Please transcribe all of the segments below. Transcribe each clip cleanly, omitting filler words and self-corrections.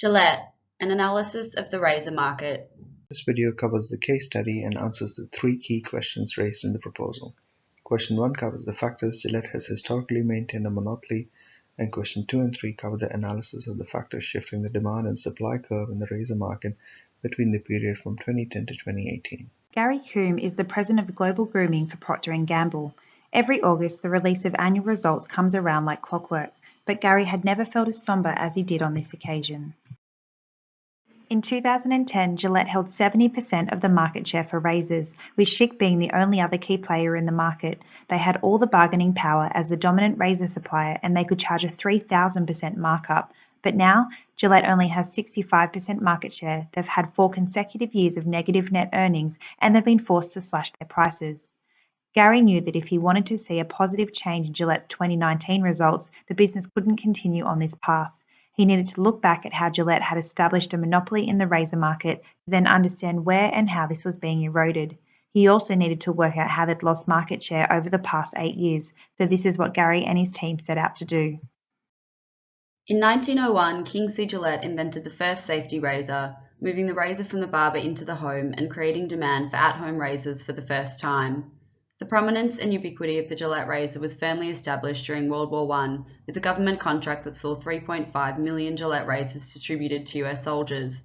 Gillette, an analysis of the razor market. This video covers the case study and answers the three key questions raised in the proposal. Question 1 covers the factors Gillette has historically maintained a monopoly, and question 2 and 3 cover the analysis of the factors shifting the demand and supply curve in the razor market between the period from 2010 to 2018. Gary Coombe is the president of global grooming for Procter & Gamble. Every August, the release of annual results comes around like clockwork, but Gary had never felt as somber as he did on this occasion. In 2010, Gillette held 70% of the market share for razors, with Schick being the only other key player in the market. They had all the bargaining power as the dominant razor supplier, and they could charge a 3,000% markup. But now, Gillette only has 65% market share. They've had 4 consecutive years of negative net earnings, and they've been forced to slash their prices. Gary knew that if he wanted to see a positive change in Gillette's 2019 results, the business couldn't continue on this path. He needed to look back at how Gillette had established a monopoly in the razor market to then understand where and how this was being eroded. He also needed to work out how they'd lost market share over the past 8 years, so this is what Gary and his team set out to do. In 1901, Kingsley Gillette invented the first safety razor, moving the razor from the barber into the home and creating demand for at-home razors for the first time. The prominence and ubiquity of the Gillette razor was firmly established during World War I, with a government contract that saw 3.5 million Gillette razors distributed to US soldiers.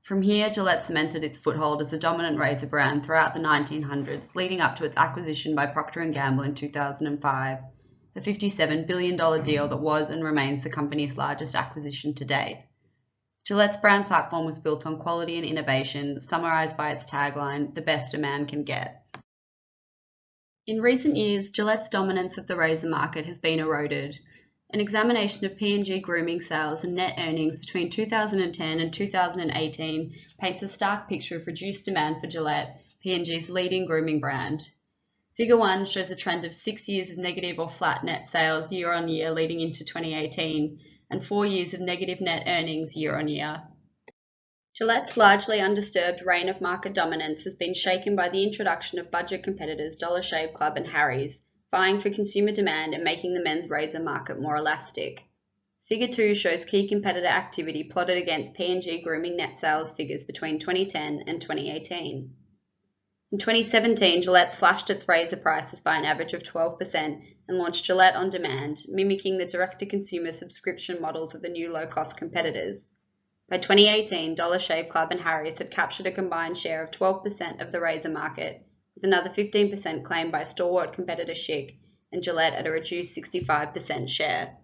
From here, Gillette cemented its foothold as the dominant razor brand throughout the 1900s, leading up to its acquisition by Procter & Gamble in 2005, a $57 billion deal that was and remains the company's largest acquisition to date. Gillette's brand platform was built on quality and innovation, summarized by its tagline, "The best a man can get." In recent years, Gillette's dominance of the razor market has been eroded. An examination of P&G grooming sales and net earnings between 2010 and 2018 paints a stark picture of reduced demand for Gillette, P&G's leading grooming brand. Figure 1 shows a trend of 6 years of negative or flat net sales year on year leading into 2018, and 4 years of negative net earnings year on year. Gillette's largely undisturbed reign of market dominance has been shaken by the introduction of budget competitors Dollar Shave Club and Harry's, vying for consumer demand and making the men's razor market more elastic. Figure 2 shows key competitor activity plotted against P&G grooming net sales figures between 2010 and 2018. In 2017, Gillette slashed its razor prices by an average of 12% and launched Gillette On Demand, mimicking the direct-to-consumer subscription models of the new low-cost competitors. By 2018, Dollar Shave Club and Harry's have captured a combined share of 12% of the razor market, with another 15% claimed by stalwart competitor Schick and Gillette at a reduced 65% share.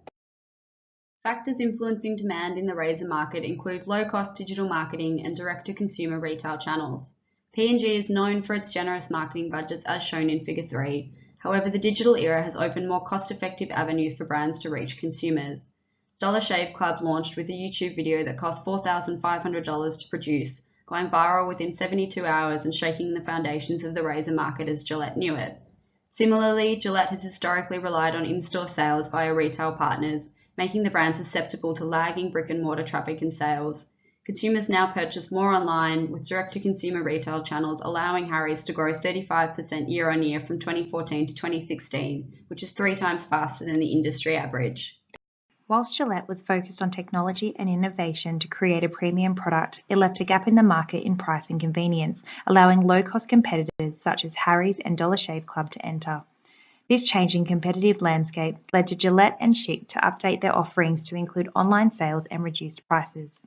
Factors influencing demand in the razor market include low-cost digital marketing and direct-to-consumer retail channels. P&G is known for its generous marketing budgets as shown in Figure 3. However, the digital era has opened more cost-effective avenues for brands to reach consumers. Dollar Shave Club launched with a YouTube video that cost $4,500 to produce, going viral within 72 hours and shaking the foundations of the razor market as Gillette knew it. Similarly, Gillette has historically relied on in-store sales via retail partners, making the brand susceptible to lagging brick-and-mortar traffic and sales. Consumers now purchase more online, with direct-to-consumer retail channels allowing Harry's to grow 35% year-on-year from 2014 to 2016, which is 3 times faster than the industry average. Whilst Gillette was focused on technology and innovation to create a premium product, it left a gap in the market in price and convenience, allowing low-cost competitors such as Harry's and Dollar Shave Club to enter. This changing competitive landscape led to Gillette and Schick to update their offerings to include online sales and reduced prices.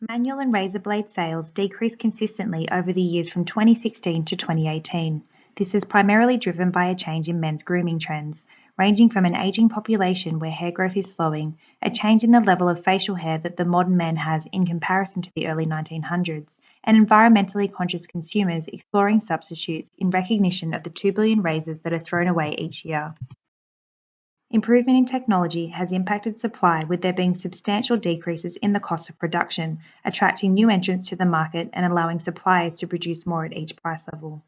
Manual and razor blade sales decreased consistently over the years from 2016 to 2018. This is primarily driven by a change in men's grooming trends, ranging from an aging population where hair growth is slowing, a change in the level of facial hair that the modern man has in comparison to the early 1900s, and environmentally conscious consumers exploring substitutes in recognition of the 2 billion razors that are thrown away each year. Improvement in technology has impacted supply, with there being substantial decreases in the cost of production, attracting new entrants to the market and allowing suppliers to produce more at each price level.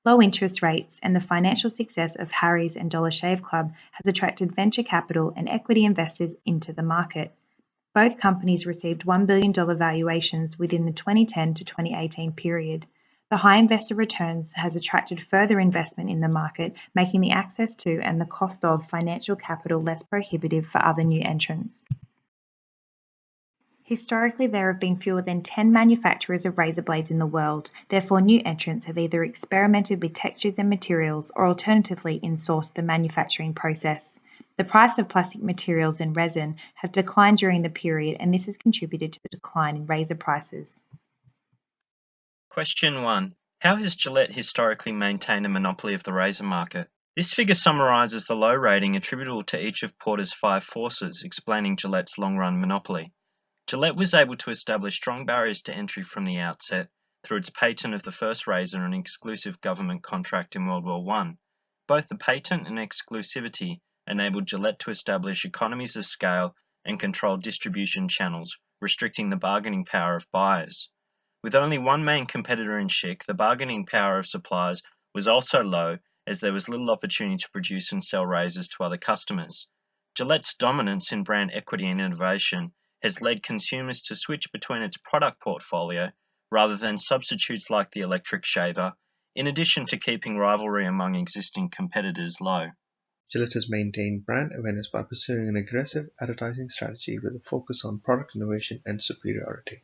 Low interest rates and the financial success of Harry's and Dollar Shave Club has attracted venture capital and equity investors into the market. Both companies received $1 billion valuations within the 2010 to 2018 period. The high investor returns has attracted further investment in the market, making the access to and the cost of financial capital less prohibitive for other new entrants. Historically, there have been fewer than 10 manufacturers of razor blades in the world. Therefore, new entrants have either experimented with textures and materials or alternatively insourced the manufacturing process. The price of plastic materials and resin have declined during the period, and this has contributed to the decline in razor prices. Question 1. How has Gillette historically maintained a monopoly of the razor market? This figure summarises the low rating attributable to each of Porter's 5 forces, explaining Gillette's long-run monopoly. Gillette was able to establish strong barriers to entry from the outset through its patent of the first razor and an exclusive government contract in World War I. Both the patent and exclusivity enabled Gillette to establish economies of scale and control distribution channels, restricting the bargaining power of buyers. With only one main competitor in Schick, the bargaining power of suppliers was also low, as there was little opportunity to produce and sell razors to other customers. Gillette's dominance in brand equity and innovation has led consumers to switch between its product portfolio rather than substitutes like the electric shaver, in addition to keeping rivalry among existing competitors low. Gillette has maintained brand awareness by pursuing an aggressive advertising strategy with a focus on product innovation and superiority.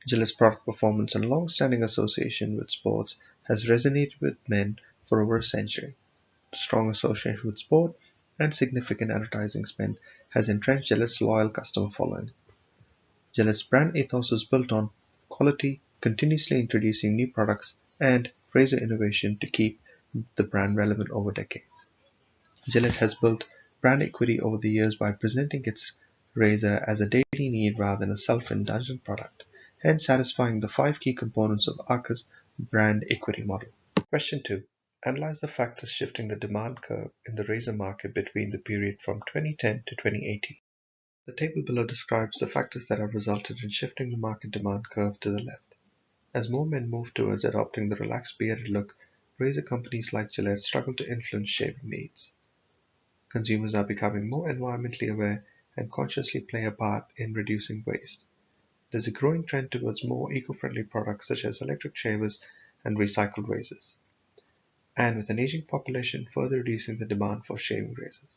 Gillette's product performance and long-standing association with sports has resonated with men for over a century. The strong association with sport and significant advertising spend has entrenched Gillette's loyal customer following. Gillette's brand ethos is built on quality, continuously introducing new products, and razor innovation to keep the brand relevant over decades. Gillette has built brand equity over the years by presenting its razor as a daily need rather than a self-indulgent product, hence satisfying the 5 key components of Arca's brand equity model. Question 2. Analyze the factors shifting the demand curve in the razor market between the period from 2010 to 2018. The table below describes the factors that have resulted in shifting the market demand curve to the left. As more men move towards adopting the relaxed bearded look, razor companies like Gillette struggle to influence shaving needs. Consumers are becoming more environmentally aware and consciously play a part in reducing waste. There's a growing trend towards more eco-friendly products such as electric shavers and recycled razors, and with an aging population further reducing the demand for shaving razors.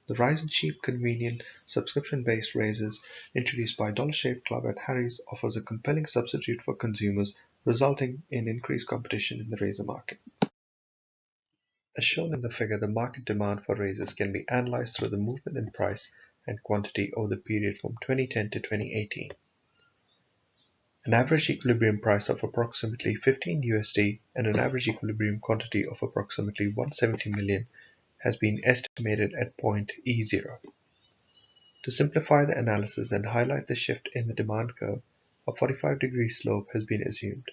The rise in cheap, convenient, subscription-based razors introduced by Dollar Shave Club and Harry's offers a compelling substitute for consumers, resulting in increased competition in the razor market. As shown in the figure, the market demand for razors can be analyzed through the movement in price and quantity over the period from 2010 to 2018. An average equilibrium price of approximately $15 and an average equilibrium quantity of approximately 170 million has been estimated at point E0. To simplify the analysis and highlight the shift in the demand curve, a 45-degree slope has been assumed.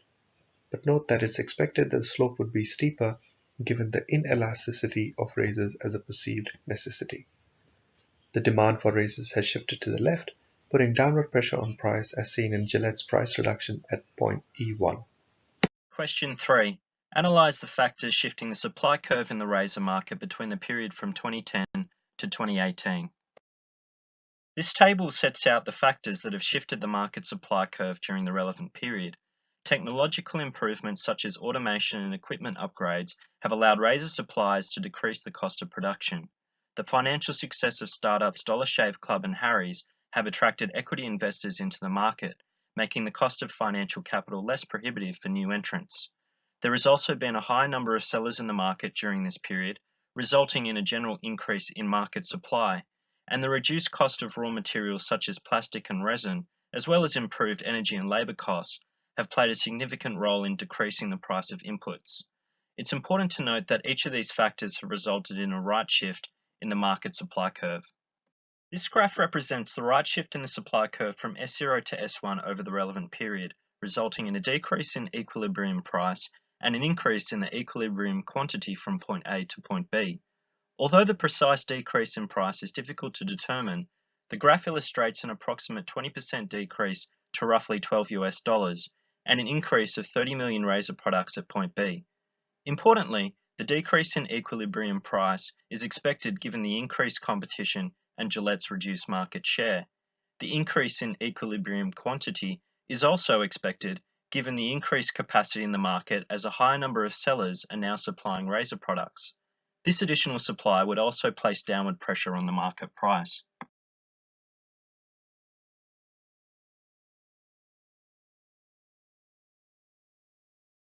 But note that it's expected that the slope would be steeper given the inelasticity of razors as a perceived necessity. The demand for razors has shifted to the left, putting downward pressure on price as seen in Gillette's price reduction at point E1. Question 3. Analyze the factors shifting the supply curve in the razor market between the period from 2010 to 2018. This table sets out the factors that have shifted the market supply curve during the relevant period. Technological improvements such as automation and equipment upgrades have allowed razor suppliers to decrease the cost of production. The financial success of startups Dollar Shave Club and Harry's have attracted equity investors into the market, making the cost of financial capital less prohibitive for new entrants. There has also been a high number of sellers in the market during this period, resulting in a general increase in market supply, and the reduced cost of raw materials such as plastic and resin, as well as improved energy and labour costs, have played a significant role in decreasing the price of inputs. It's important to note that each of these factors have resulted in a right shift in the market supply curve. This graph represents the right shift in the supply curve from S0 to S1 over the relevant period, resulting in a decrease in equilibrium price and an increase in the equilibrium quantity from point A to point B. Although the precise decrease in price is difficult to determine, the graph illustrates an approximate 20% decrease to roughly $12 and an increase of 30 million razor products at point B. Importantly, the decrease in equilibrium price is expected given the increased competition and Gillette's reduced market share. The increase in equilibrium quantity is also expected given the increased capacity in the market as a higher number of sellers are now supplying razor products. This additional supply would also place downward pressure on the market price.